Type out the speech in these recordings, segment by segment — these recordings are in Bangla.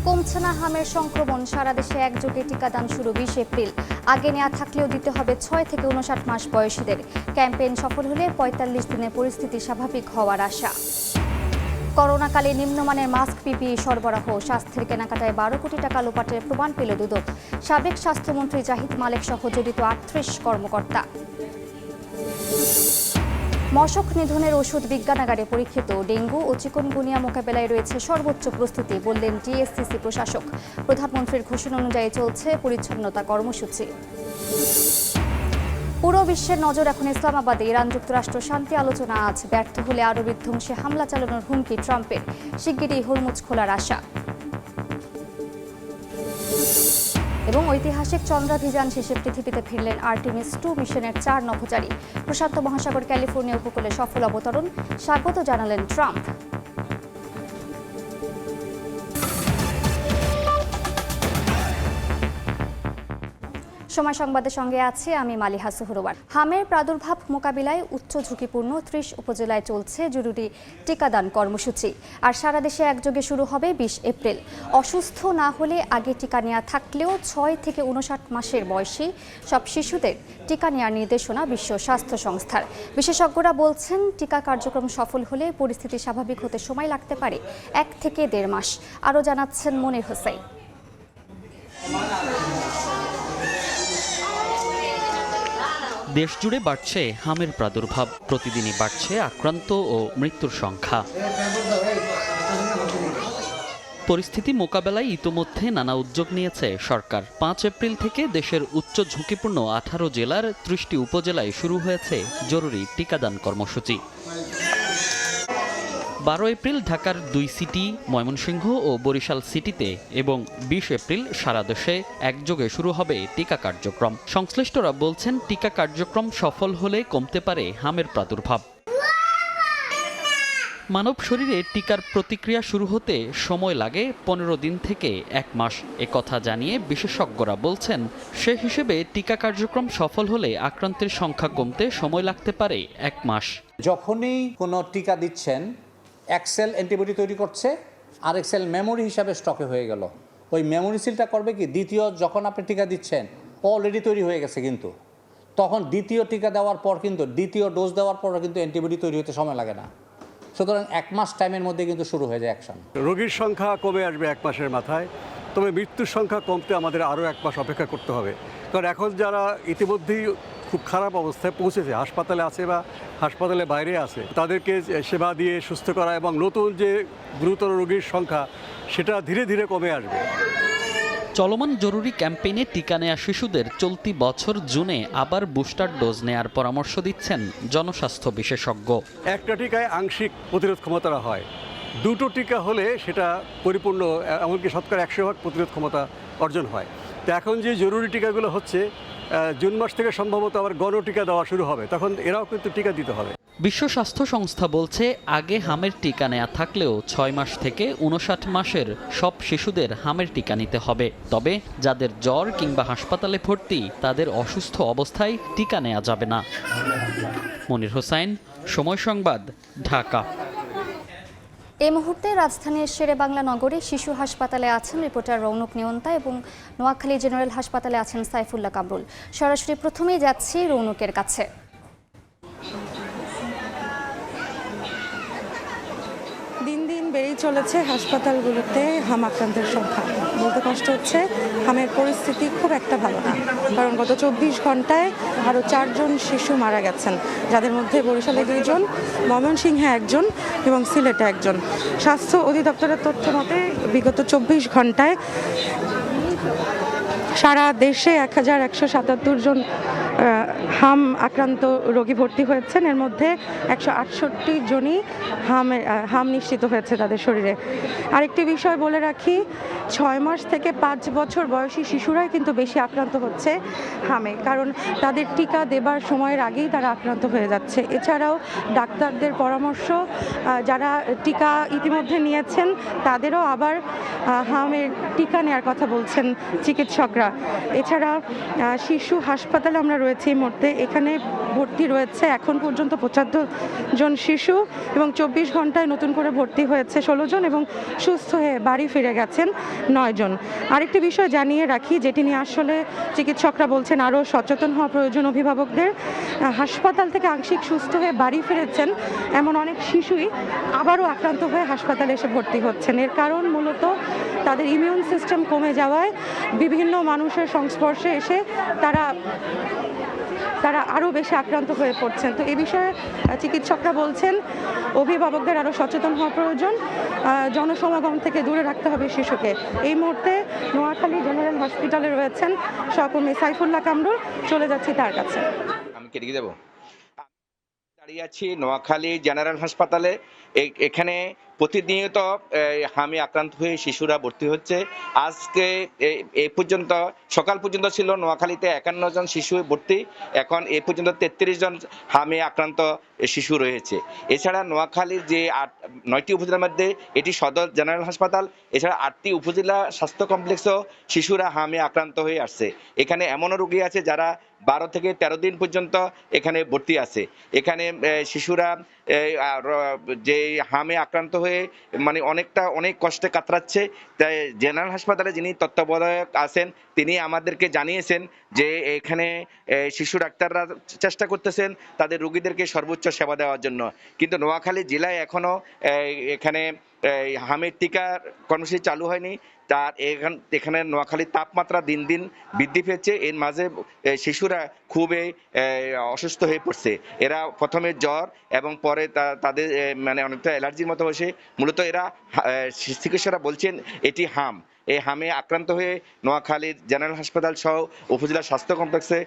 কমছে না হামের সংক্রমণ, সারা দেশে একযোগে টিকাদান শুরু 20 এপ্রিল। আগে নেওয়া থাকলেও দিতে হবে 6 থেকে 59 মাস বয়সীদের। ক্যাম্পেইন সফল হলে 45 দিনে পরিস্থিতি স্বাভাবিক হওয়ার আশা। করোনাকালে নিম্নমানের মাস্ক, পিপিই সরবরাহ, স্বাস্থ্যের কেনাকাটায় 12 কোটি টাকা লোপাটের প্রমাণ পেল দুদক। সাবেক স্বাস্থ্যমন্ত্রী জাহিদ মালেক সহ জড়িত 38 কর্মকর্তা। মশক নিধনের ওষুধ বিজ্ঞানাগারে পরীক্ষিত। ডেঙ্গু ও চিকুনগুনিয়া মোকাবেলায় রয়েছে সর্বোচ্চ প্রস্তুতি, বললেন ডিএসসিসি প্রশাসক। প্রধানমন্ত্রীর ঘোষণা অনুযায়ী চলছে পরিচ্ছন্নতা কর্মসূচি। পুরো বিশ্বের নজর এখন ইসলামাবাদে। ইরান যুক্তরাষ্ট্র শান্তি আলোচনা আজ ব্যর্থ হলে আরও বিধ্বংসী হামলা চালানোর হুমকি ট্রাম্পের। শিগগিরই হরমুজ খোলার আশা। এবং ঐতিহাসিক চন্দ্রাভিযান শেষে পৃথিবীতে ফিরলেন আর্টেমিস 2 মিশনের 4 নভোচারী। প্রশান্ত মহাসাগর ক্যালিফোর্নিয়া উপকূলে সফল অবতরণ, স্বাগত জানালেন ট্রাম্প। সময় সংবাদের সঙ্গে আছি আমি মালিহা সুহরওয়ার। হামের প্রাদুর্ভাব মোকাবিলায় উচ্চ ঝুঁকিপূর্ণ 30 উপজেলায় চলছে জরুরি টিকাদান কর্মসূচি। আর সারা দেশে একযোগে শুরু হবে 20 এপ্রিল। অসুস্থ না হলে আগে টিকা নেওয়া থাকলেও 6 থেকে 59 মাসের বয়সী সব শিশুদের টিকা নেওয়ার নির্দেশনা বিশ্ব স্বাস্থ্য সংস্থার। বিশেষজ্ঞরা বলছেন, টিকা কার্যক্রম সফল হলে পরিস্থিতি স্বাভাবিক হতে সময় লাগতে পারে 1 থেকে 1.5 মাস। আরও জানাচ্ছেন মনির হোসেন। দেশজুড়ে বাড়ছে হামের প্রাদুর্ভাব, প্রতিদিনই বাড়ছে আক্রান্ত ও মৃত্যুর সংখ্যা। পরিস্থিতি মোকাবেলায় ইতোমধ্যে নানা উদ্যোগ নিয়েছে সরকার। 5 এপ্রিল থেকে দেশের উচ্চ ঝুঁকিপূর্ণ 18 জেলার 30টি উপজেলায় শুরু হয়েছে জরুরি টিকাদান কর্মসূচি। 12 এপ্রিল ঢাকার 2 সিটি, ময়মনসিংহ ও বরিশাল সিটিতে এবং 20 এপ্রিল সারা দেশে একযোগে শুরু হবে টিকা কার্যক্রম। সংশ্লিষ্টরা বলছেন, টিকা কার্যক্রম সফল হলে কমতে পারে হামের প্রাদুর্ভাব। মানব শরীরে টিকার প্রতিক্রিয়া শুরু হতে সময় লাগে 15 দিন থেকে 1 মাস। একথা জানিয়ে বিশেষজ্ঞরা বলছেন, সে হিসেবে টিকা কার্যক্রম সফল হলে আক্রান্তের সংখ্যা কমতে সময় লাগতে পারে 1 মাস। যখনই কোনো টিকা দিচ্ছেন, এক সেল অ্যান্টিবডি তৈরি করছে, আরেক সেল মেমোরি হিসাবে স্টকে হয়ে গেল। ওই মেমোরি সিলটা করবে কি, দ্বিতীয় যখন আপনি টিকা দিচ্ছেন অলরেডি তৈরি হয়ে গেছে, কিন্তু তখন দ্বিতীয় টিকা দেওয়ার পর কিন্তু দ্বিতীয় ডোজ দেওয়ার পর কিন্তু অ্যান্টিবডি তৈরি হতে সময় লাগে না। সুতরাং 1 মাস টাইমের মধ্যে কিন্তু শুরু হয়ে যায় অ্যাকশন। রোগীর সংখ্যা কমে আসবে 1 মাসের মাথায়, তবে মৃত্যুর সংখ্যা কমতে আমাদের আরও 1 মাস অপেক্ষা করতে হবে। কারণ এখন যারা ইতিমধ্যেই খুব খারাপ অবস্থায় পৌঁছেছে, হাসপাতালে আছে বা হাসপাতালে বাইরে আছে, তাদেরকে সেবা দিয়ে সুস্থ করা এবং নতুন যে গুরুতর রোগীর সংখ্যা সেটা ধীরে ধীরে কমে আসবে। চলমান জরুরি ক্যাম্পেইনে টিকা নেয়া শিশুদের চলতি বছর জুনে আবার বুস্টার ডোজ নেয়ার পরামর্শ দিচ্ছেন জনস্বাস্থ্য বিশেষজ্ঞ। একটা টিকায় আংশিক প্রতিরোধ ক্ষমতা হয়, 2টো টিকা হলে সেটা পরিপূর্ণ, এমনকি শতকরা 100% প্রতিরোধ ক্ষমতা অর্জন হয়। তো এখন যে জরুরি টিকাগুলো হচ্ছে, জুন মাস থেকে সম্ভবত আবার গণটিকা দেওয়া শুরু হবে, তখন এরাও কিন্তু টিকা দিতে হবে। বিশ্ব স্বাস্থ্য সংস্থা বলছে, আগে হামের টিকা নেয়া থাকলেও 6 মাস থেকে 59 মাসের সব শিশুদের হামের টিকা নিতে হবে। তবে যাদের জ্বর কিংবা হাসপাতালে ভর্তি, তাদের অসুস্থ অবস্থায় টিকা নেওয়া যাবে না। মনির হোসেন, সময় সংবাদ, ঢাকা। এই মুহূর্তে রাজধানীর শেরেবাংলা নগরে শিশু হাসপাতালে আছেন রিপোর্টার রৌনক নিয়ন্তা এবং নোয়াখালী জেনারেল হাসপাতালে আছেন সাইফুল্লাহ কামরুল। সরাসরি প্রথমেই যাচ্ছি রৌনকের কাছে। দিন দিন বেড়েই চলেছে হাসপাতালগুলোতে হাম আক্রান্তের সংখ্যা। বলতে কষ্ট হচ্ছে, হামের পরিস্থিতি খুব একটা ভালো না। কারণ গত 24 ঘন্টায় আরও 4 জন শিশু মারা গেছেন, যাদের মধ্যে বরিশালে 2 জন, ময়মনসিংহে 1 জন এবং সিলেটে 1 জন। স্বাস্থ্য অধিদপ্তরের তথ্য মতে বিগত 24 ঘন্টায় সারা দেশে 1177 জন হাম আক্রান্ত রোগী ভর্তি হয়েছেন। এর মধ্যে 168 জনই হাম নিশ্চিত হয়েছে তাদের শরীরে। আরেকটি বিষয় বলে রাখি, 6 মাস থেকে 5 বছর বয়সী শিশুরাই কিন্তু বেশি আক্রান্ত হচ্ছে হামে, কারণ তাদের টিকা দেবার সময়ের আগেই তারা আক্রান্ত হয়ে যাচ্ছে। এছাড়াও ডাক্তারদের পরামর্শ, যারা টিকা ইতিমধ্যে নিয়েছেন তাদেরও আবার হামের টিকা নেওয়ার কথা বলছেন চিকিৎসকরা। এছাড়া শিশু হাসপাতালে আমরা রয়েছে এই মুহূর্তে, এখানে ভর্তি রয়েছে এখন পর্যন্ত 75 জন শিশু এবং 24 ঘন্টায় নতুন করে ভর্তি হয়েছে 16 জন এবং সুস্থ হয়ে বাড়ি ফিরে গেছেন 9 জন। আরেকটি বিষয় জানিয়ে রাখি, যেটি নিয়ে আসলে চিকিৎসকরা বলছেন আরও সচেতন হওয়া প্রয়োজন অভিভাবকদের। হাসপাতাল থেকে আংশিক সুস্থ হয়ে বাড়ি ফিরেছেন এমন অনেক শিশুই আবারও আক্রান্ত হয়ে হাসপাতালে এসে ভর্তি হচ্ছেন। এর কারণ মূলত তাদের ইমিউন সিস্টেম কমে যাওয়ায় বিভিন্ন মানুষের সংস্পর্শে এসে তারা আরও বেশি আক্রান্ত হয়ে পড়ছেন। তো এই বিষয়ে চিকিৎসকরা বলছেন অভিভাবকদের আরও সচেতন হওয়া প্রয়োজন, জনসমাগম থেকে দূরে রাখতে হবে শিশুকে। এই মুহূর্তে নোয়াখালী জেনারেল হসপিটালে রয়েছেন সহকর্মী সাইফুল্লাহ কামরুল, চলে যাচ্ছি তার কাছে। আমি কেটে দেবো। দাঁড়িয়ে আছি নোয়াখালী জেনারেল হাসপাতালে। এখানে প্রতিনিয়ত হামি আক্রান্ত হয়ে শিশুরা ভর্তি হচ্ছে। আজকে এই পর্যন্ত সকাল পর্যন্ত ছিল নোয়াখালীতে 51 জন শিশু ভর্তি, এখন এই পর্যন্ত 33 জন হামি আক্রান্ত শিশু রয়েছে। এছাড়া নোয়াখালীর যে 9টি উপজেলার মধ্যে এটি সদর জেনারেল হাসপাতাল, এছাড়া 8টি উপজেলা স্বাস্থ্য কমপ্লেক্সও শিশুরা হামি আক্রান্ত হয়ে আসছে। এখানে এমনও রোগী আছে যারা 12 থেকে 13 দিন পর্যন্ত এখানে ভর্তি আছে। এখানে শিশুরা যে হামে আক্রান্ত হয়ে মানে অনেক কষ্টে কাতরাচ্ছে। তাই জেনারেল হাসপাতালে যিনি তত্ত্বাবধায়ক আছেন তিনি আমাদেরকে জানিয়েছেন যে এখানে শিশু ডাক্তাররা চেষ্টা করতেছেন তাদের রোগীদেরকে সর্বোচ্চ সেবা দেওয়ার জন্য, কিন্তু নোয়াখালী জেলায় এখনও এখানে হামের টিকার কর্মসূচি চালু হয়নি। তার এখানে নোয়াখালীর তাপমাত্রা দিন দিন বৃদ্ধি পেয়েছে। এর মাঝে শিশুরা খুবই অসুস্থ হয়ে পড়ছে। এরা প্রথমে জ্বর এবং পরে তাদের মানে অনেকটা অ্যালার্জির মতো হয়েছে। মূলত এরা চিকিৎসকরা বলছেন এটি হাম। এই হামে আক্রান্ত হয়ে নোয়াখালীর জেনারেল হাসপাতাল সহ উপজেলা স্বাস্থ্য কমপ্লেক্সে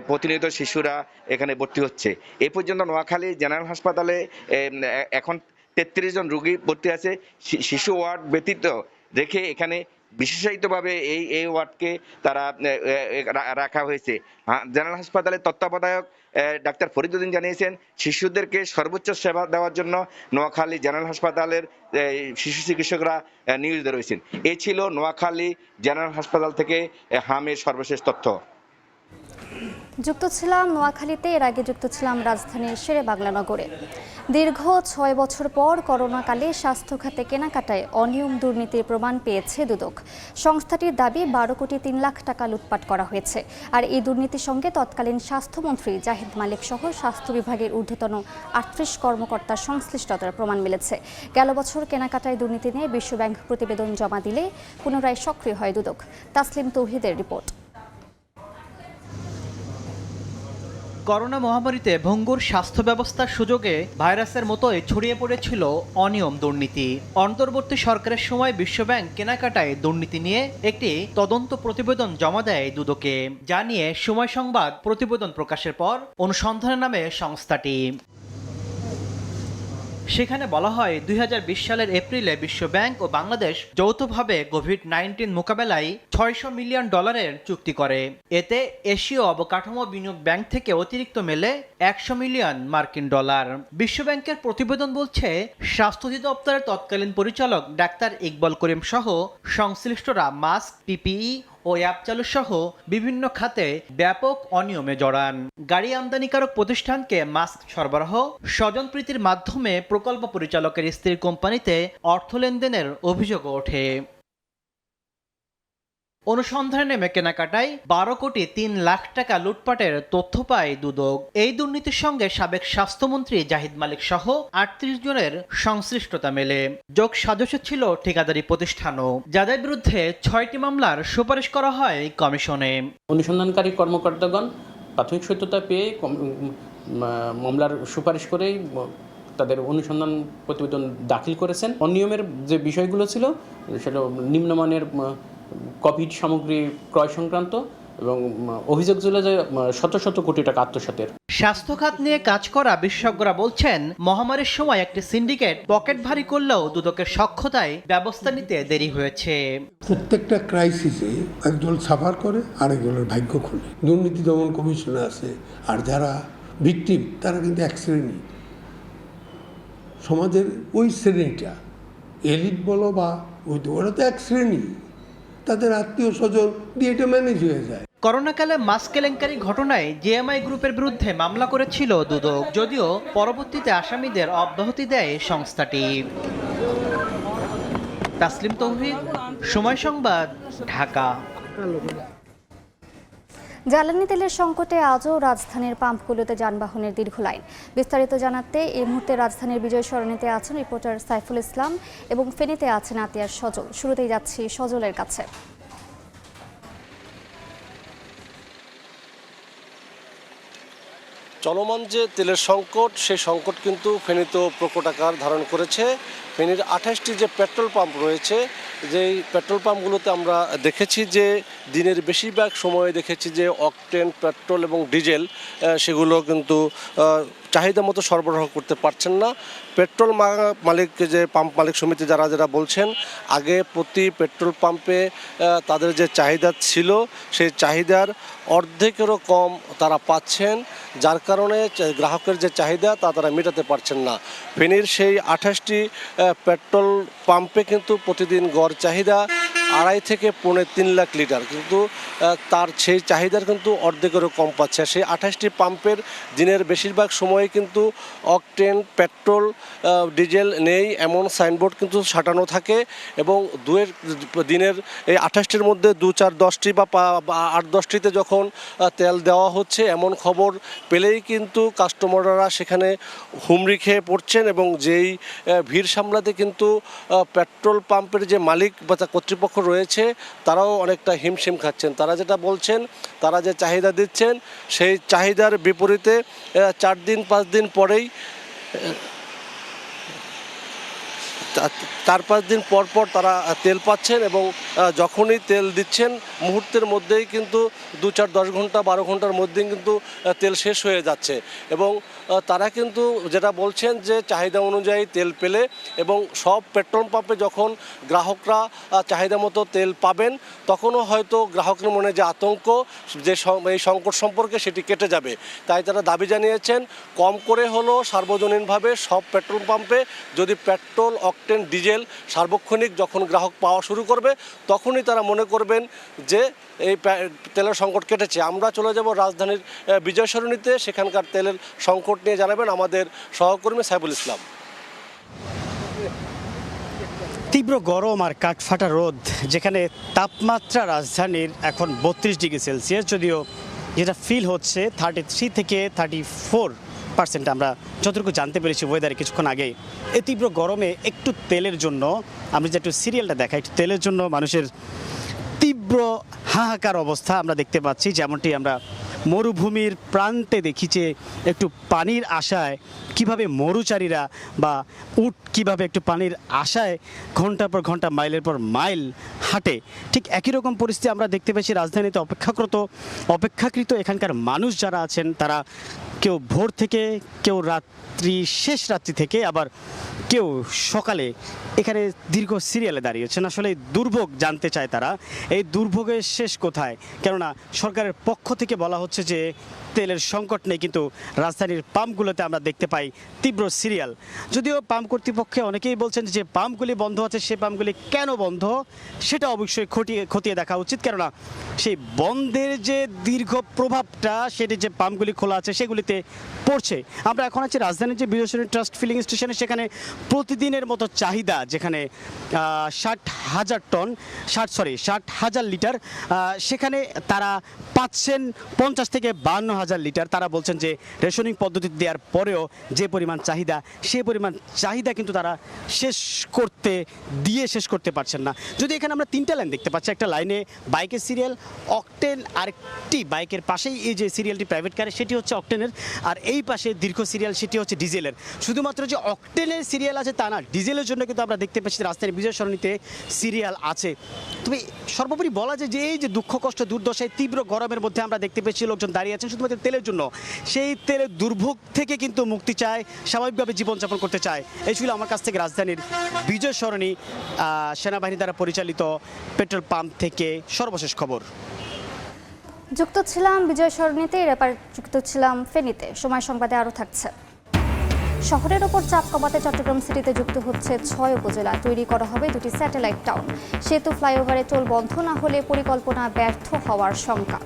প্রতিনিয়ত শিশুরা এখানে ভর্তি হচ্ছে। এ পর্যন্ত নোয়াখালী জেনারেল হাসপাতালে এখন 33 জন রোগী ভর্তি আছে। শিশু ওয়ার্ড ব্যতীত রেখে এখানে বিশেষায়িতভাবে এই ওয়ার্ডকে তারা রাখা হয়েছে। জেনারেল হাসপাতালের তত্ত্বাবধায়ক ডাক্তার ফরিদউদ্দিন জানিয়েছেন শিশুদেরকে সর্বোচ্চ সেবা দেওয়ার জন্য নোয়াখালী জেনারেল হাসপাতালের শিশু চিকিৎসকরা নিয়োজিত রয়েছেন। এই ছিল নোয়াখালী জেনারেল হাসপাতাল থেকে হামের সর্বশেষ তথ্য। যুক্ত ছিলাম নোয়াখালীতে, এর আগে যুক্ত ছিলাম রাজধানীর শেরে বাংলা নগরে। দীর্ঘ 6 বছর পর করোনাকালে স্বাস্থ্য খাতে কেনাকাটায় অনিয়ম দুর্নীতির প্রমাণ পেয়েছে দুদক। সংস্থাটির দাবি 12 কোটি 3 লাখ টাকা লুটপাট করা হয়েছে। আর এই দুর্নীতির সঙ্গে তৎকালীন স্বাস্থ্যমন্ত্রী জাহিদ মালিক সহ স্বাস্থ্য বিভাগের ঊর্ধ্বতন 38 কর্মকর্তার সংশ্লিষ্টতার প্রমাণ মিলেছে। গেল বছর কেনাকাটায় দুর্নীতি নিয়ে বিশ্বব্যাংক প্রতিবেদন জমা দিলে পুনরায় সক্রিয় হয় দুদক। তাসলিম তৌহিদের রিপোর্ট। করোনা মহামারীতে ভঙ্গুর স্বাস্থ্য ব্যবস্থার সুযোগে ভাইরাসের মতোই ছড়িয়ে পড়েছিল অনিয়ম দুর্নীতি। অন্তর্বর্তী সরকারের সময় বিশ্বব্যাংক কেনাকাটায় দুর্নীতি নিয়ে একটি তদন্ত প্রতিবেদন জমা দেয় দুদকে। যা নিয়ে সময় সংবাদ প্রতিবেদন প্রকাশের পর অনুসন্ধানের নামে সংস্থাটি। সেখানে বলা হয় 2020 সালের এপ্রিলে বিশ্বব্যাংক ও বাংলাদেশ যৌথভাবে কোভিড-19 মোকাবেলায় $600 মিলিয়ন চুক্তি করে। এতে এশীয় অবকাঠামো বিনিয়োগ ব্যাংক থেকে অতিরিক্ত মেলে $100 মিলিয়ন। বিশ্বব্যাংকের প্রতিবেদন বলছে স্বাস্থ্য অধিদপ্তরের তৎকালীন পরিচালক ডাক্তার ইকবাল করিম সহ সংশ্লিষ্টরা মাস্ক, পিপিই ও অ্যাপ চালু সহ বিভিন্ন খাতে ব্যাপক অনিয়মে জড়ান। গাড়ি আমদানিকারক প্রতিষ্ঠানকে মাস্ক সরবরাহ, স্বজনপ্রীতির মাধ্যমে প্রকল্প পরিচালকের স্ত্রীর কোম্পানিতে অর্থ লেনদেনের অভিযোগ ওঠে। অনুসন্ধানে নেমে কেনাকাটায় 12 কোটি 3 লাখ টাকা লুটপাটের তথ্য পায় দুদক। এই দুর্নীতির সঙ্গে সাবেক স্বাস্থ্যমন্ত্রী জাহিদ মালিক সহ 38 জনের সংশ্লিষ্টতা মেলে। যোগ সদস্য ছিল ঠিকাদারি প্রতিষ্ঠানও, যাদের বিরুদ্ধে 6টি মামলার সুপারিশ করা হয় কমিশনে। অনুসন্ধানকারী কর্মকর্তাগণ প্রাথমিক সত্যতা পেয়ে মামলার সুপারিশ করেই তাদের অনুসন্ধান প্রতিবেদন দাখিল করেছেন। অনিয়মের যে বিষয়গুলো ছিল সেটা নিম্নমানের কোভিড সামগ্রী ক্রয় সংক্রান্ত এবং অভিযোগ ছিল যে শত শত কোটি টাকা আত্মসাতের। স্বাস্থ্য খাত নিয়ে কাজ করা বিশেষজ্ঞরা বলছেন মহামারীর সময় একটি সিন্ডিকেট পকেট ভারী করলেও দুদকের সক্ষতায় ব্যবস্থা নিতে দেরি হয়েছে। প্রত্যেকটা ক্রাইসিসে একদল সাফার করে আরেকজনের ভাগ্য খুলে। দুর্নীতি দমন কমিশনে আছে, আর যারা ভিকটিম তারা কিন্তু এক শ্রেণী, সমাজের ওই শ্রেণীটা এলিট বলো বা ওরা তো এক শ্রেণী, তাদের আত্মীয় স্বজন দিয়ে এটা ম্যানেজ হয়ে যায়। করোনাকালে মাস্ক কেলেঙ্কারি ঘটনায় জেএমআই গ্রুপের বিরুদ্ধে মামলা করেছিল দুদক, যদিও পরবর্তীতে আসামিদের অব্যাহতি দেয় সংস্থাটি। তাসলিম তৌহিদ, সময় সংবাদ, ঢাকা। জ্বালানি তেলের সংকটে আজও রাজধানীর পাম্পগুলোতে যানবাহনের দীর্ঘ লাইন। বিস্তারিত জানাতে এই মুহূর্তে রাজধানীর বিজয় সরণিতে আছেন রিপোর্টার সাইফুল ইসলাম এবং ফেনীতে আছেন আতিয়ার সজল। শুরুতেই যাচ্ছি সজলের কাছে। চলমান যে তেলের সংকট, সেই সংকট কিন্তু ফেনীতেও প্রকট আকার ধারণ করেছে। ফেনীর 28টি যে পেট্রোল পাম্প রয়েছে, যেই পেট্রোল পাম্পগুলোতে আমরা দেখেছি যে দিনের বেশিরভাগ সময়ে দেখেছি যে অকটেন পেট্রোল এবং ডিজেল সেগুলো কিন্তু চাহিদা মতো সরবরাহ করতে পারছেন না। পেট্রোল মালিক, যে পাম্প মালিক সমিতি যারা বলছেন, আগে প্রতি পেট্রোল পাম্পে তাদের যে চাহিদা ছিল সেই চাহিদার অর্ধেকেরও কম তারা পাচ্ছেন, যার কারণে গ্রাহকের যে চাহিদা তা তারা মেটাতে পারছেন না। ফেনীর সেই 28টি পেট্রোল পাম্পে কিন্তু প্রতিদিন গড় চাহিদা 2.5 থেকে 3 লাখ লিটার, কিন্তু তার সেই চাহিদার কিন্তু অর্ধেকেরও কম পাচ্ছে। সেই 28টি পাম্পের দিনের বেশিরভাগ সময়ে কিন্তু অকটেন পেট্রোল ডিজেল নেই এমন সাইনবোর্ড কিন্তু সাঁটানো থাকে, এবং দিনের এই 28টির মধ্যে 2-4-10টি বা 8-10টিতে যখন তেল দেওয়া হচ্ছে এমন খবর পেলেই কিন্তু কাস্টমাররা সেখানে হুমড়ি খেয়ে পড়ছেন, এবং যেই ভিড় সামলাতে কিন্তু পেট্রোল পাম্পের যে মালিক বা কর্তৃপক্ষ রয়েছে তারাও অনেকটা হিমশিম খাচ্ছেন। তারা যেটা বলছেন, তারা যে চাহিদা দিচ্ছেন সেই চাহিদার বিপরীতে 4-5 দিন পরেই 4-5 দিন পর তারা তেল পাচ্ছেন, এবং যখনই তেল দিচ্ছেন মুহূর্তের মধ্যেই কিন্তু 2-4-10 ঘন্টা 12 ঘন্টার মধ্যেই কিন্তু তেল শেষ হয়ে যাচ্ছে। এবং তারা কিন্তু যেটা বলছেন যে চাহিদা অনুযায়ী তেল পেলে, এবং সব পেট্রোল পাম্পে যখন গ্রাহকরা চাহিদা মতো তেল পাবেন তখনও হয়তো গ্রাহকের মনে যে আতঙ্ক, যে এই সংকট সম্পর্কে সেটি কেটে যাবে। তাই তারা দাবি জানিয়েছেন কম করে হলেও সার্বজনীনভাবে সব পেট্রোল পাম্পে যদি পেট্রোল অকটেন ডিজেল সার্বক্ষণিক যখন গ্রাহক পাওয়া শুরু করবে তখনই তারা মনে করবেন যে এই তেলের সংকট কেটেছে। আমরা চলে যাব রাজধানীর বিজয় সরণিতে, সেখানকার তেলের সংকট নিয়ে জানাবেন আমাদের সহকর্মী সাইফুল ইসলাম। তীব্র গরম আর কাঠফাটা রোদ, যেখানে তাপমাত্রা রাজধানীর এখন 32 ডিগ্রি সেলসিয়াস, যদিও যেটা ফিল হচ্ছে 33 থেকে 34%। আমরা যতটুকু জানতে পেরেছি ওয়েদারে কিছুক্ষণ আগে, এই তীব্র গরমে একটু তেলের জন্য, আমরা যে একটু সিরিয়ালটা দেখাই, একটু তেলের জন্য মানুষের তীব্র হাহাকার অবস্থা আমরা দেখতে পাচ্ছি। যেমনটি আমরা মরুভূমির প্রান্তে দেখি যে একটু পানির আশায় কিভাবে মরুচারীরা বা উট কিভাবে একটু পানির আশায় ঘন্টার পর ঘন্টা, মাইলের পর মাইল হাঁটে, ঠিক একই রকম পরিস্থিতি আমরা দেখতে পেয়েছি রাজধানীতে। অপেক্ষাকৃত এখানকার মানুষ যারা আছেন তারা কেউ ভোর থেকে, কেউ শেষ রাত্রি থেকে, আবার কেউ সকালে এখানে দীর্ঘ সিরিয়ালে দাঁড়িয়েছেন। আসলে দুর্ভোগ জানতে চায় তারা, এই দুর্ভোগের শেষ কোথায়? কেননা সরকারের পক্ষ থেকে বলা হচ্ছে যে তেলের সংকট নেই, কিন্তু রাজধানীর পাম্পগুলোতে আমরা দেখতে পাই তীব্র সিরিয়াল। যদিও পাম্প কর্তৃপক্ষে অনেকেই বলছেন যে পাম্পগুলি বন্ধ আছে, সেই পাম্পগুলি কেন বন্ধ সেটা অবশ্যই খতিয়ে দেখা উচিত, কেননা সেই বন্ধের যে দীর্ঘ প্রভাবটা সেটি যে পাম্পগুলি খোলা আছে সেগুলিতে পড়ছে। আমরা এখন আছি রাজধানীর যে বিজয় সরণি ট্রাস্ট ফিলিং স্টেশনে, সেখানে প্রতিদিনের মতো চাহিদা, যেখানে 60,000 লিটার, সেখানে তারা পাচ্ছেন 50 থেকে 52,000 লিটার। তারা বলছেন যে রেশনিং পদ্ধতি দেওয়ার পরেও যে পরিমাণ চাহিদা, সেই পরিমাণ চাহিদা কিন্তু তারা শেষ করতে পারছেন না। যদি এখানে আমরা 3টা লাইন দেখতে পাচ্ছি, একটা লাইনে বাইকের সিরিয়াল, অকটেন, আরেকটি বাইকের পাশেই এই যে সিরিয়ালটি প্রাইভেট কারে সেটি হচ্ছে অকটেনের, আর এই পাশে দীর্ঘ সিরিয়াল সেটি হচ্ছে ডিজেলের। শুধুমাত্র যে অকটেনের সিরিয়াল আছে তা না, ডিজেলের জন্য কিন্তু আমরা দেখতে পাচ্ছি রাস্তার বিজয় সরণিতে সিরিয়াল আছে। তবে সর্বোপরি বলা যায় যে এই যে দুঃখ কষ্ট দুর্দশায় তীব্র গরমের মধ্যে আমরা দেখতে পেয়েছি লোকজন দাঁড়িয়ে আছেন শুধুমাত্র তেলের জন্য। সেই তেলের দুর্ভোগ থেকে কিন্তু মুক্তি চায়, স্বাভাবিকভাবে জীবনযাপন করতে চায়। এই ছিল আমার কাছ থেকে রাজধানীর বিজয় সরণি সেনাবাহিনী দ্বারা পরিচালিত পেট্রোল পাম্প থেকে সর্বশেষ খবর। যুক্ত ছিলাম বিজয় সরণিতে, এরপর যুক্ত ছিলাম ফেনীতে। সময় সংবাদে আরও থাকছে। শহরের ওপর চাপ কমাতে চট্টগ্রাম সিটিতে যুক্ত হচ্ছে 6 উপজেলা। তৈরি করা হবে 2টি স্যাটেলাইট টাউন। সেতু ফ্লাইওভারে টোল বন্ধ না হলে পরিকল্পনা ব্যর্থ হওয়ার শঙ্কা।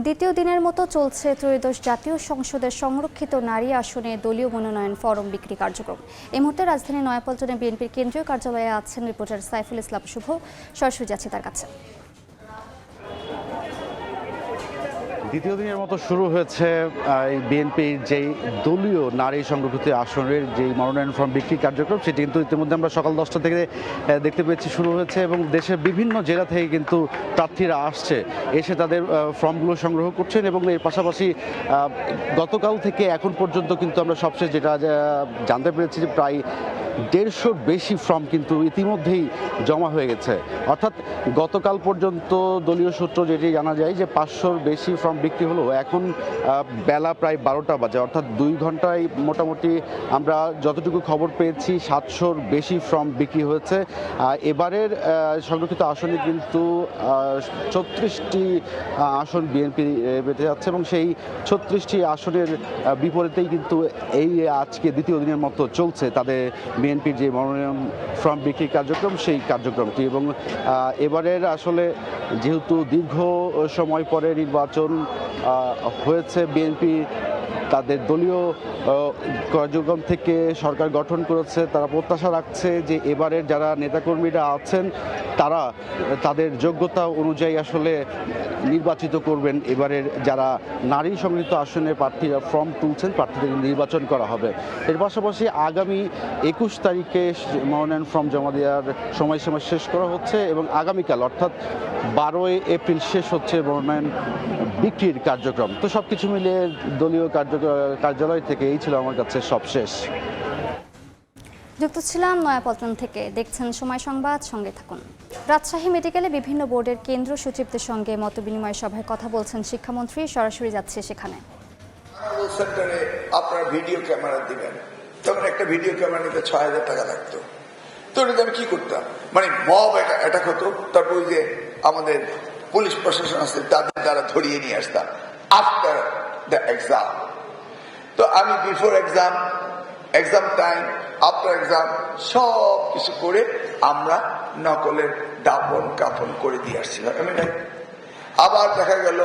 দ্বিতীয় দিনের মতো চলছে ত্রয়োদশ জাতীয় সংসদের সংরক্ষিত নারী আসনে দলীয় মনোনয়ন ফরম বিক্রি কার্যক্রম। এই মুহূর্তে রাজধানী নয়াপল্টনে বিএনপির কেন্দ্রীয় কার্যালয়ে আছেন রিপোর্টার সাইফুল ইসলাম শুভ। সরাসরি যাচ্ছে তার কাছে। দ্বিতীয় দিনের মতো শুরু হয়েছে বিএনপির যেই দলীয় নারী সংরক্ষিত আসনের যেই মনোনয়ন ফর্ম বিক্রি কার্যক্রম, সেটি কিন্তু ইতিমধ্যে আমরা সকাল 10টা থেকে দেখতে পেয়েছি শুরু হয়েছে এবং দেশের বিভিন্ন জেলা থেকে কিন্তু প্রার্থীরা আসছে, এসে তাদের ফর্মগুলো সংগ্রহ করছেন এবং এর পাশাপাশি গতকাল থেকে এখন পর্যন্ত কিন্তু আমরা সবশেষ যেটা জানতে পেরেছি যে প্রায় 150 বেশি ফর্ম কিন্তু ইতিমধ্যেই জমা হয়ে গেছে। অর্থাৎ গতকাল পর্যন্ত দলীয় সূত্র যেটি জানা যায় যে 500 বেশি ফর্ম বিক্রি হলো। এখন বেলা প্রায় 12টা বাজে, অর্থাৎ 2 ঘন্টায় মোটামুটি আমরা যতটুকু খবর পেয়েছি 700 বেশি ফর্ম বিক্রি হয়েছে। এবারের সংরক্ষিত আসনে কিন্তু 36টি আসন বিএনপি পেতে যাচ্ছে এবং সেই 36টি আসনের বিপরীতেই কিন্তু এই আজকে দ্বিতীয় দিনের মতো চলছে তাদের বিএনপির যে মনোনয়ন ফর্ম বিক্রি কার্যক্রম, সেই কার্যক্রমটি। এবং এবারের আসলে যেহেতু দীর্ঘ সময় পরে নির্বাচন হয়েছে, বিএনপি তাদের দলীয় কার্যক্রম থেকে সরকার গঠন করেছে, তারা প্রত্যাশা রাখছে যে এবারের যারা নেতাকর্মীরা আছেন তারা তাদের যোগ্যতা অনুযায়ী আসলে নির্বাচিত করবেন। এবারের যারা নারী সংরক্ষিত আসনে প্রার্থীরা ফর্ম তুলছেন, প্রার্থীদের নির্বাচন করা হবে। এর পাশাপাশি আগামী 21 তারিখে মনোনয়ন ফর্ম জমা দেওয়ার সময়সীমা শেষ করা হচ্ছে এবং আগামীকাল অর্থাৎ 12 এপ্রিল শেষ হচ্ছে মনোনয়ন বিক্রির কার্যক্রম। তো সব কিছু মিলিয়ে দলীয় কার্যালয় থেকে এই ছিল আমার কাছে সবশেষ। যুক্ত ছিলাম নয়াপল্টন থেকে, দেখছেন সময় সংবাদ, সঙ্গে থাকুন। রাজশাহী মেডিকেলে বিভিন্ন বোর্ডের কেন্দ্র সচিবদের সঙ্গে মতবিনিময় সভায় কথা বলছেন শিক্ষামন্ত্রী। সরাসরি যাচ্ছে সেখানে। সেন্টারে আপনারা ভিডিও ক্যামেরা দিবেন, তখন একটা ভিডিও ক্যামেরা নিতে 6000 টাকা লাগতো। তো এটা আমি কি করতাম, মানে মব অ্যাটাক হতো, তারপর ওই যে আমাদের পুলিশ প্রশাসন আছে তাদের দ্বারা ধরিয়ে নিয়ে আসতাম আফটার দ্য এক্সাম। তো আমি before exam, exam time, after exam সব কিছু করে আমরা নকলের দাপন কাপন করে দিয়ে আসছিলাম। আবার দেখা গেল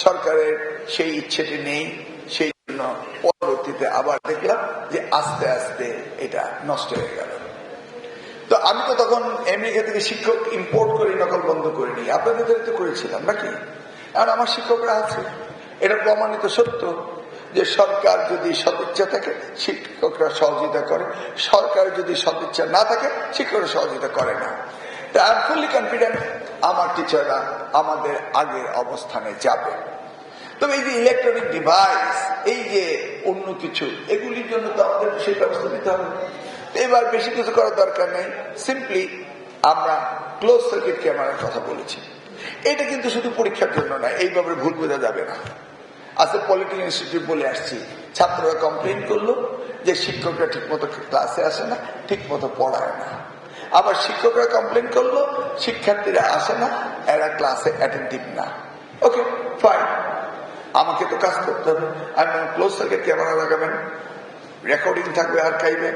সরকারের সেই ইচ্ছেটি নেই, সেই জন্য পরবর্তীতে আবার দেখলাম যে আস্তে আস্তে এটা নষ্ট হয়ে গেল। তো আমি তো তখন আমেরিকা থেকে শিক্ষক ইম্পোর্ট করে নকল বন্ধ করিনি, আপনাদের তো করেছিলাম নাকি? আর আমার শিক্ষকরা আছে, এটা প্রমাণিত সত্য যে সরকার যদি সদিচ্ছা থাকে শিক্ষকরা সহযোগিতা করে, সরকার যদি সদিচ্ছা না থাকে শিক্ষকরা সহযোগিতা করে না। তা আই এম ফুললি কনফিডেন্ট আমার টিচাররা আমাদের আগের অবস্থানে যাবে। তবে এই যে ইলেকট্রনিক ডিভাইস, এই যে অন্য কিছু, এগুলির জন্য তো আমাদের সেই ব্যবস্থা নিতে হবে। এবার বেশি কিছু করার দরকার নেই, সিম্পলি আমরা ক্লোজ সার্কিট ক্যামেরার কথা বলেছি। এটা কিন্তু শুধু পরীক্ষার জন্য না, এই ব্যাপারে ভুল বোঝা যাবে না। আজকে পলিটেকনিক ইনস্টিটিউট বলে আসছি, ছাত্ররা কমপ্লেন করলো যে শিক্ষকরা ঠিক মতো ক্লাসে আসে না, ঠিক মতো পড়ায় না। আবার শিক্ষকরা কমপ্লেন করলো শিক্ষার্থীরা আসে না, এরা ক্লাসে অ্যাটেন্টিভ না। ওকে ফাইন, আমাকে তো কাজ করতে হবে। আমি ক্লোজ সার্কিট ক্যামেরা লাগাবেন, রেকর্ডিং থাকবে আর্কাইভে,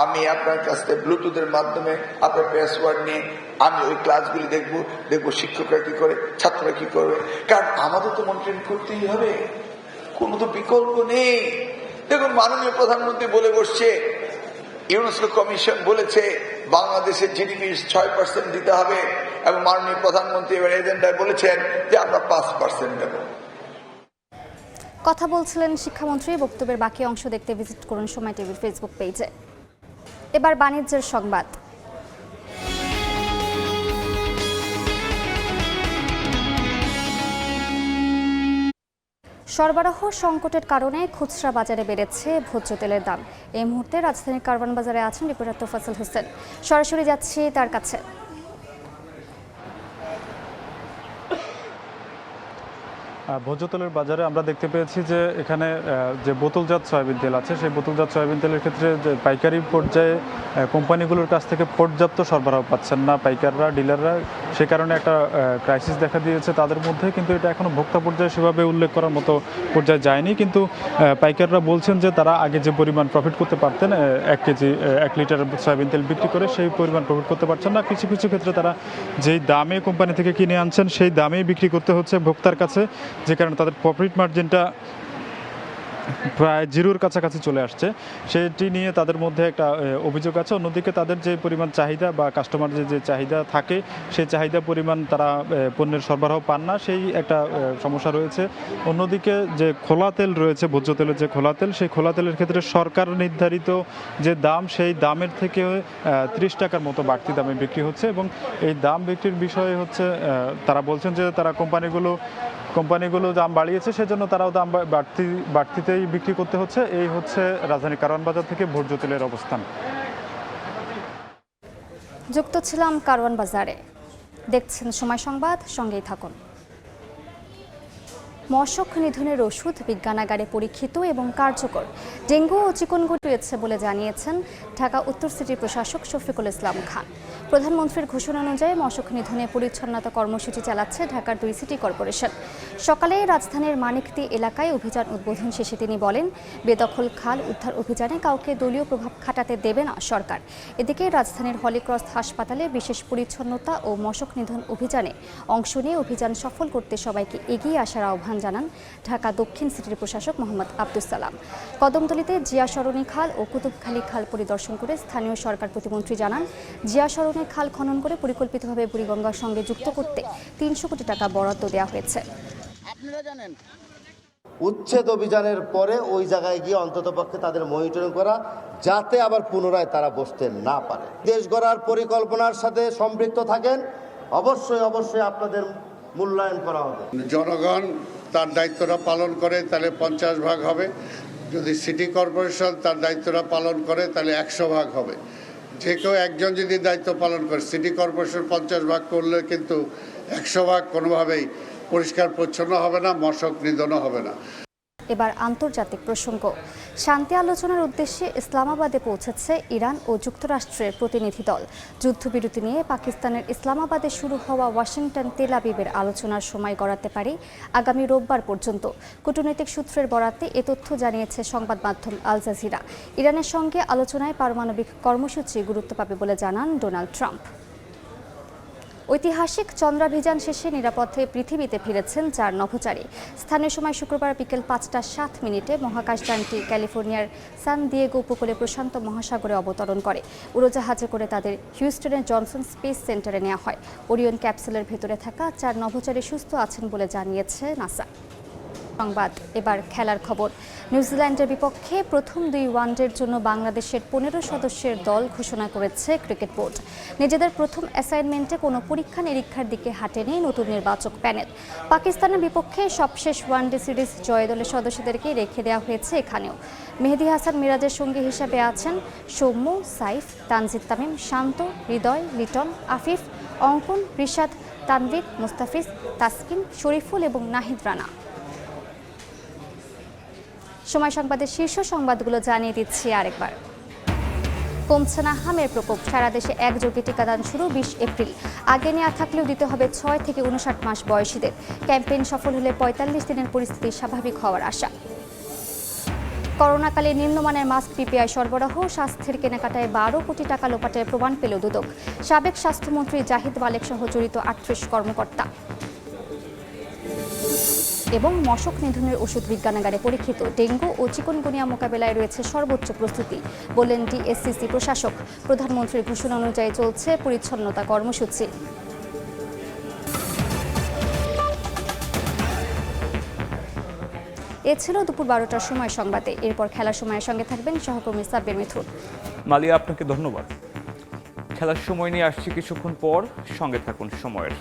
আমি আপনার কাছ থেকে ব্লুটুথের মাধ্যমে আপনার পাসওয়ার্ড নিয়ে আমি ওই ক্লাসগুলি দেখবো শিক্ষকরা কি করে, ছাত্ররা কি করবে। কারণ আমাদের তো মনিটরিং করতেই হবে, কোনো তো বিকল্প নেই। দেখুন, মাননীয় প্রধানমন্ত্রী বলে বসছে, ইউনেস্কো কমিশন বলেছে বাংলাদেশের জিডিপি 6% দিতে হবে এবং মাননীয় প্রধানমন্ত্রী এবার এজেন্ডায় বলেছেন যে আমরা 5% দেব। কথা বলছিলেন শিক্ষামন্ত্রী। বক্তব্যের বাকি অংশ দেখতে ভিজিট করুন সময় টিভির ফেসবুক পেজে। এবার বাণিজ্যের সংবাদ। সরবরাহ সংকটের কারণে খুচরা বাজারে বেড়েছে ভোজ্য তেলের দাম। এই মুহূর্তে রাজধানীর কারওয়ান বাজারে আছেন রিপোর্টার তোফাজ্জল হোসেন। সরাসরি যাচ্ছি তার কাছে। ভোজ্য তেলের বাজারে আমরা দেখতে পেয়েছি যে এখানে যে বোতলজাত সয়াবিন তেল আছে, সেই বোতলজাত সয়াবিন তেলের ক্ষেত্রে যে পাইকারি পর্যায়ে কোম্পানিগুলোর কাছ থেকে পর্যাপ্ত সরবরাহ পাচ্ছেন না পাইকাররা, ডিলাররা। সে কারণে একটা ক্রাইসিস দেখা দিয়েছে তাদের মধ্যে, কিন্তু এটা এখনও ভোক্তা পর্যায়ে সেভাবে উল্লেখ করার মতো পর্যায়ে যায়নি। কিন্তু পাইকাররা বলছেন যে তারা আগে যে পরিমাণ প্রফিট করতে পারতেন 1 লিটার সয়াবিন তেল বিক্রি করে, সেই পরিমাণ প্রফিট করতে পারছেন না। কিছু কিছু ক্ষেত্রে তারা যেই দামে কোম্পানি থেকে কিনে আনছেন সেই দামেই বিক্রি করতে হচ্ছে ভোক্তার কাছে, যে কারণে তাদের প্রফিট মার্জিনটা প্রায় জিরোর কাছাকাছি চলে আসছে। সেটি নিয়ে তাদের মধ্যে একটা অভিযোগ আছে। অন্যদিকে তাদের যে পরিমাণ চাহিদা বা কাস্টমারের যে চাহিদা থাকে, সেই চাহিদা পরিমাণ তারা পণ্যের সরবরাহ পান না, সেই একটা সমস্যা রয়েছে। অন্যদিকে যে খোলা তেল রয়েছে, ভোজ্য তেলের যে খোলা তেল, সেই খোলা তেলের ক্ষেত্রে সরকার নির্ধারিত যে দাম, সেই দামের থেকে 30 টাকার মতো বাড়তি দামে বিক্রি হচ্ছে। এবং এই দাম বিক্রির বিষয়ে হচ্ছে তারা বলছেন যে তারা কোম্পানিগুলো দাম বাড়িয়েছে, সেজন্য তারাও দাম বাড়তিতেই বিক্রি করতে হচ্ছে। এই হচ্ছে রাজধানী কারওয়ান বাজার থেকে ভোজ্য তেলের অবস্থান। যুক্ত ছিলাম কারওয়ান বাজারে। দেখছেন সময় সংবাদ, সঙ্গেই থাকুন। মশক নিধনের ওষুধ বিজ্ঞানাগারে পরীক্ষিত এবং কার্যকর। ডেঙ্গু ও চিকুনগুনিয়া রয়েছে বলে জানিয়েছেন ঢাকা উত্তর সিটির প্রশাসক শফিকুল ইসলাম খান। প্রধানমন্ত্রীর ঘোষণা অনুযায়ী মশক নিধনে পরিচ্ছন্নতা কর্মসূচি চালাচ্ছে ঢাকার 2 সিটি কর্পোরেশন। সকালে রাজধানীর মানিকদি এলাকায় অভিযান উদ্বোধন শেষে তিনি বলেন, বেদখল খাল উদ্ধার অভিযানে কাউকে দলীয় প্রভাব খাটাতে দেবে না সরকার। এদিকে রাজধানীর হলিক্রস হাসপাতালে বিশেষ পরিচ্ছন্নতা ও মশক নিধন অভিযানে অংশ নিয়ে অভিযান সফল করতে সবাইকে এগিয়ে আসার আহ্বান জানান ঢাকা দক্ষিণ সিটির প্রশাসক মোহাম্মদ আব্দুস সালাম। কদমতলীতে জিয়া সরণি খাল ও কুতুবখালী খাল পরিদর্শন করে স্থানীয় সরকার প্রতিমন্ত্রী জানান, জিয়া সরণি খাল খনন করে পরিকল্পিতভাবে বুড়িগঙ্গার সঙ্গে যুক্ত করতে 300 কোটি টাকা বরাদ্দ দেওয়া হয়েছে। আপনারা জানেন, উচ্ছেদ অভিযানের পরে ওই জায়গায় গিয়ে অন্ততপক্ষে তাদের মনিটরিং করা, যাতে আবার পুনরায় তারা বসতে না পারে। দেশ গড়ার পরিকল্পনার সাথে সম্পৃক্ত থাকেন, অবশ্যই আপনাদের মূল্যায়ন করা হবে। জনগণ তার দায়িত্বটা পালন করে তাহলে 50 ভাগ হবে, যদি সিটি কর্পোরেশন তার দায়িত্বটা পালন করে তাহলে 100 ভাগ হবে। যে কেউ একজন যদি দায়িত্ব পালন করে, সিটি কর্পোরেশন 50 ভাগ করলে কিন্তু 100 ভাগ কোনোভাবেই পরিষ্কার পরিচ্ছন্ন হবে না, মশক নিধনও হবে না। এবার আন্তর্জাতিক প্রসঙ্গ। শান্তি আলোচনার উদ্দেশ্যে ইসলামাবাদে পৌঁছেছে ইরান ও যুক্তরাষ্ট্রের প্রতিনিধি দল। যুদ্ধবিরতি নিয়ে পাকিস্তানের ইসলামাবাদে শুরু হওয়া ওয়াশিংটন তেল আবিবের আলোচনার সময় গড়াতে পারে আগামী রোববার পর্যন্ত। কূটনৈতিক সূত্রের বরাতে এ তথ্য জানিয়েছে সংবাদ মাধ্যম আল জাজিরা। ইরানের সঙ্গে আলোচনায় পারমাণবিক কর্মসূচি গুরুত্ব পাবে বলে জানান ডোনাল্ড ট্রাম্প। ঐতিহাসিক চন্দ্রাভিযান শেষে নিরাপদে পৃথিবীতে ফিরেছেন 4 নভোচারী। স্থানীয় সময় শুক্রবার বিকেল 5:07 মহাকাশযানটি ক্যালিফোর্নিয়ার সান দিয়েগো উপকূলে প্রশান্ত মহাসাগরে অবতরণ করে। উড়োজাহাজে করে তাদের হিউস্টনের জনসন স্পেস সেন্টারে নেওয়া হয়। ওরিয়ন ক্যাপসুলের ভেতরে থাকা 4 নভোচারী সুস্থ আছেন বলে জানিয়েছে নাসা। সংবাদ এবার খেলার খবর। নিউজিল্যান্ডের বিপক্ষে প্রথম 2 ওয়ানডের জন্য বাংলাদেশের 15 সদস্যের দল ঘোষণা করেছে ক্রিকেট বোর্ড। নিজেদের প্রথম অ্যাসাইনমেন্টে কোনো পরীক্ষা নিরীক্ষার দিকে হাঁটেনি নতুন নির্বাচক প্যানেল। পাকিস্তানের বিপক্ষে সবশেষ ওয়ানডে সিরিজ জয় দলের সদস্যদেরকে রেখে দেওয়া হয়েছে এখানেও। মেহেদী হাসান মিরাজের সঙ্গী হিসাবে আছেন সৌম্য, সাইফ, তানজিদ তামিম, শান্ত, হৃদয়, লিটন, আফিফ, অঙ্কন, রিশাদ, তানভীর, মুস্তাফিজ, তাসকিন, শরীফুল এবং নাহিদ রানা। সময় সংবাদের শীর্ষ সংবাদগুলো জানিয়ে দিচ্ছি আরেকবার। কমছে না হামের প্রকোপ। সারা দেশে একযোগে টিকাদান শুরু 20 এপ্রিল। আগে নেওয়া থাকলেও দিতে হবে 6 থেকে 59 মাস বয়সীদের। ক্যাম্পেইন সফল হলে 45 দিনের পরিস্থিতি স্বাভাবিক হওয়ার আশা। করোনাকালে নিম্নমানের মাস্ক, পিপিআই সরবরাহ, স্বাস্থ্যের কেনাকাটায় 12 কোটি টাকা লোপাটের প্রমাণ পেল দুদক। সাবেক স্বাস্থ্যমন্ত্রী জাহিদ মালেক সহ জড়িত 38 কর্মকর্তা। এবং মশক নিধনের ওষুধ বিজ্ঞানাগারে পরীক্ষিত। ডেঙ্গু ও চিকুনগুনিয়া মোকাবেলায় রয়েছে সর্বোচ্চ প্রস্তুতি, বললেন ডিএসসিসি প্রশাসক। প্রধানমন্ত্রীর ঘোষণা অনুযায়ী চলছে পরিচ্ছন্নতা কর্মসূচি। এ ছিল দুপুর 12টার সময় সংবাদে। এরপর খেলার সময়ের সঙ্গে থাকবেন সহকর্মী সাব্বির মিথুন। মালিয়া, আপনাকে ধন্যবাদ। খেলার সময় নিয়ে আসছি কিছুক্ষণ পর, সঙ্গে থাকুন সময়ের।